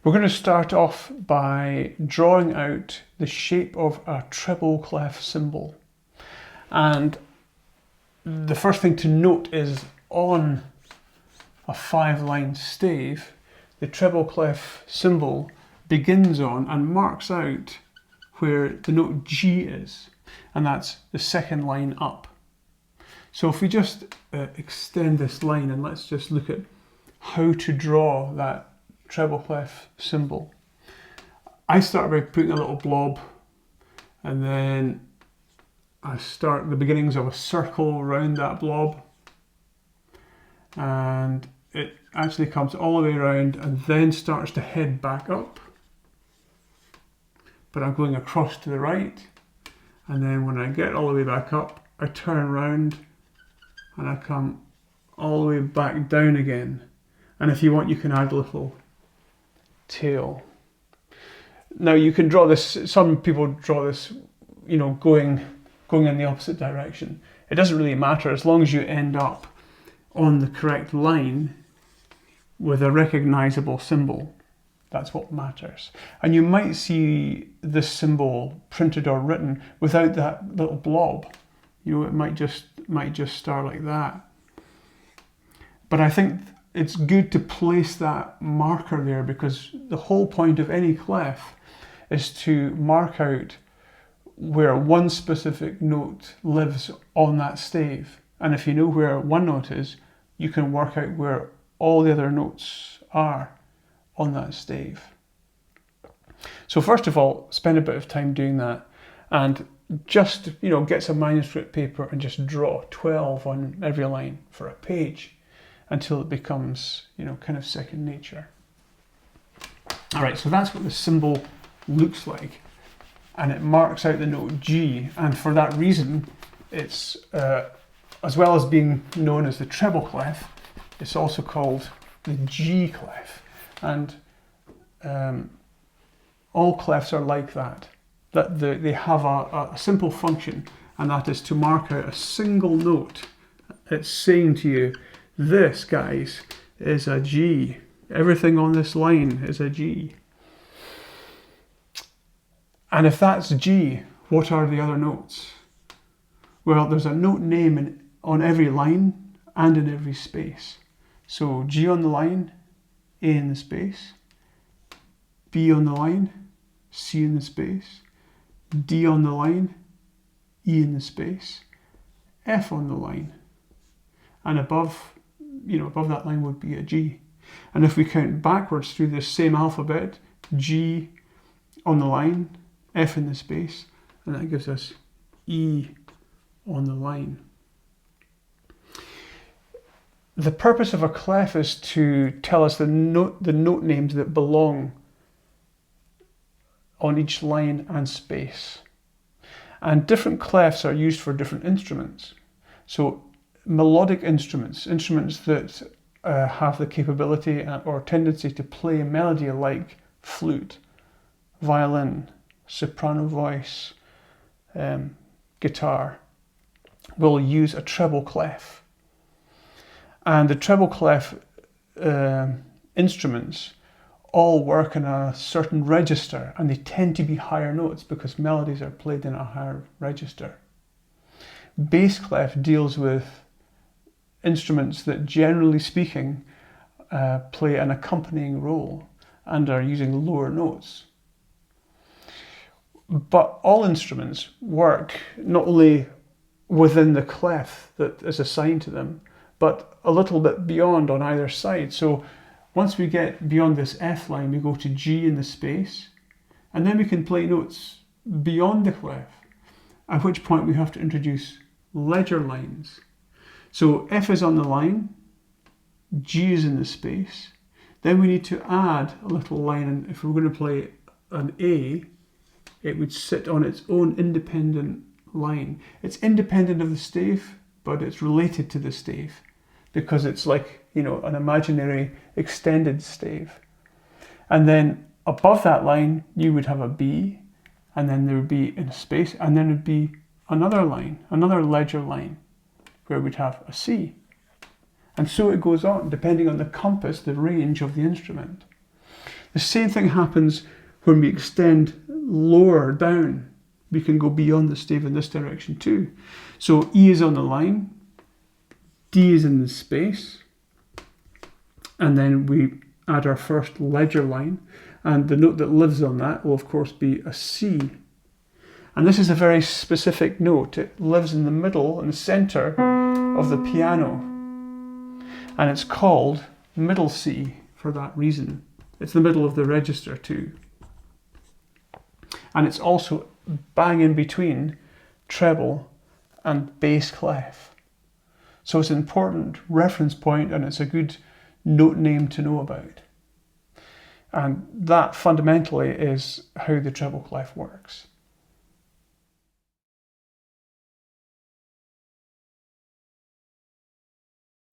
We're going to start off by drawing out the shape of a treble clef symbol. And the first thing to note is on a 5-line stave, the treble clef symbol begins on and marks out where the note G is, and that's the second line up. So if we just extend this line and let's just look at how to draw that treble clef symbol. I start by putting a little blob, and then I start the beginnings of a circle around that blob, and it actually comes all the way around and then starts to head back up, but I'm going across to the right, and then when I get all the way back up I turn around and I come all the way back down again. And if you want, you can add a little tail. Now you can draw this, some people draw this, you know, going in the opposite direction. It doesn't really matter as long as you end up on the correct line with a recognizable symbol. That's what matters. And you might see this symbol printed or written without that little blob. You know, it might just start like that. But I think it's good to place that marker there, because the whole point of any clef is to mark out where one specific note lives on that stave. And if you know where one note is, you can work out where all the other notes are on that stave. So first of all, spend a bit of time doing that, and just, you know, get some manuscript paper and just draw 12 on every line for a page, until it becomes, you know, kind of second nature. All right, so that's what the symbol looks like, and it marks out the note G, and for that reason, it's, as well as being known as the treble clef, it's also called the G clef, and all clefs are like that, they have a simple function, and that is to mark out a single note. It's saying to you, this, guys, is a G. Everything on this line is a G. And if that's G, what are the other notes? Well, there's a note name on every line and in every space. So G on the line, A in the space, B on the line, C in the space, D on the line, E in the space, F on the line, and above that line would be a G. And if we count backwards through this same alphabet, G on the line, F in the space, and that gives us E on the line. The purpose of a clef is to tell us the note names that belong on each line and space. And different clefs are used for different instruments. So melodic instruments that have the capability or tendency to play a melody like flute, violin, soprano voice, guitar, will use a treble clef. And the treble clef instruments all work in a certain register, and they tend to be higher notes because melodies are played in a higher register. Bass clef deals with instruments that, generally speaking, play an accompanying role and are using lower notes. But all instruments work not only within the clef that is assigned to them, but a little bit beyond on either side. So once we get beyond this F line, we go to G in the space, and then we can play notes beyond the clef, at which point we have to introduce ledger lines. So F is on the line, G is in the space, then we need to add a little line, and if we're going to play an A, it would sit on its own independent line. It's independent of the stave, but it's related to the stave, because it's like, you know, an imaginary extended stave. And then above that line, you would have a B, and then there would be in a space, and then it would be another line, another ledger line, where we'd have a C. And so it goes on, depending on the compass, the range of the instrument. The same thing happens when we extend lower down. We can go beyond the stave in this direction too. So E is on the line, D is in the space, and then we add our first ledger line, and the note that lives on that will of course be a C. And this is a very specific note. It lives in the middle, in the center of the piano, and it's called middle C for that reason. It's the middle of the register too. And it's also bang in between treble and bass clef. So it's an important reference point, and it's a good note name to know about. And that fundamentally is how the treble clef works.